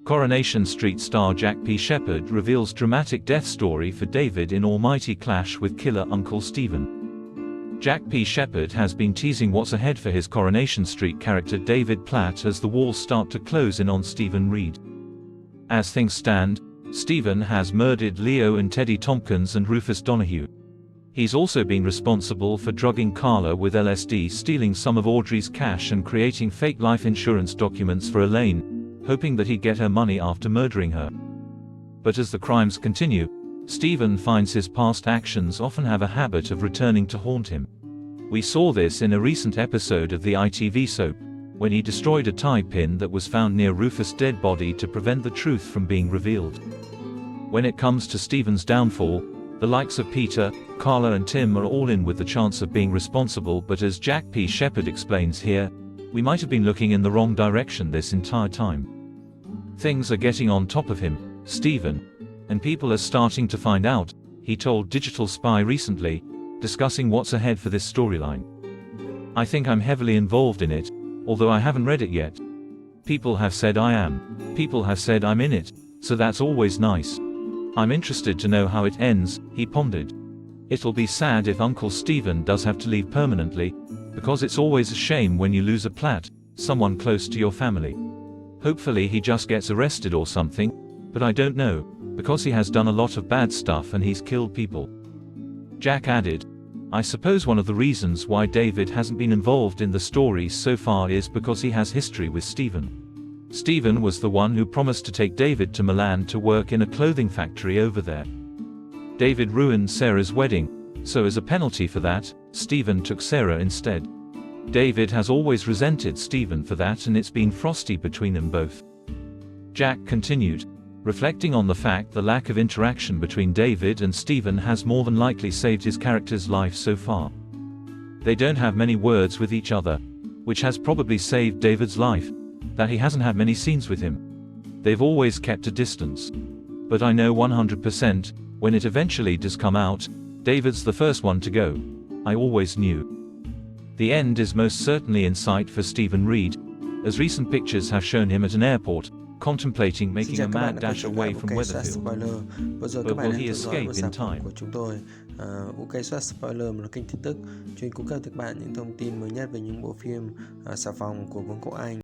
Coronation Street star Jack P. Shepherd reveals dramatic death story for David in almighty clash with killer Uncle Stephen. Jack P. Shepherd has been teasing what's ahead for his Coronation Street character David Platt as the walls start to close in on Stephen Reed. As things stand, Stephen has murdered Leo and Teddy Tompkins and Rufus Donahue. He's also been responsible for drugging Carla with LSD, stealing some of Audrey's cash and creating fake life insurance documents for Elaine, hoping that he'd get her money after murdering her. But as the crimes continue, Stephen finds his past actions often have a habit of returning to haunt him. We saw this in a recent episode of the ITV soap, when he destroyed a tie pin that was found near Rufus' dead body to prevent the truth from being revealed. When it comes to Stephen's downfall, the likes of Peter, Carla and Tim are all in with the chance of being responsible, but as Jack P. Shepherd explains here, we might have been looking in the wrong direction this entire time. Things are getting on top of him, Stephen, and people are starting to find out, he told Digital Spy recently, discussing what's ahead for this storyline. I think I'm heavily involved in it, although I haven't read it yet. People have said I am. People have said I'm in it, so that's always nice. I'm interested to know how it ends, he pondered. It'll be sad if Uncle Stephen does have to leave permanently, because it's always a shame when you lose a Platt, someone close to your family. Hopefully he just gets arrested or something, but I don't know, because he has done a lot of bad stuff and he's killed people. Jack added, I suppose one of the reasons why David hasn't been involved in the story so far is because he has history with Stephen. Stephen was the one who promised to take David to Milan to work in a clothing factory over there. David ruined Sarah's wedding, so as a penalty for that, Stephen took Sarah instead. David has always resented Stephen for that, and it's been frosty between them both. Jack continued, reflecting on the fact the lack of interaction between David and Stephen has more than likely saved his character's life so far. They don't have many words with each other, which has probably saved David's life, that he hasn't had many scenes with him. They've always kept a distance. But I know 100%, when it eventually does come out, David's the first one to go. I always knew. The end is most certainly in sight for Stephen Reed, as recent pictures have shown him at an airport, contemplating making a mad dash away from Weatherfield. But will he escape in time? Ok soát spoiler là kênh tin tức chuyên cung cấp cho các bạn những thông tin mới nhất về những bộ phim xà phòng của Vương quốc Anh.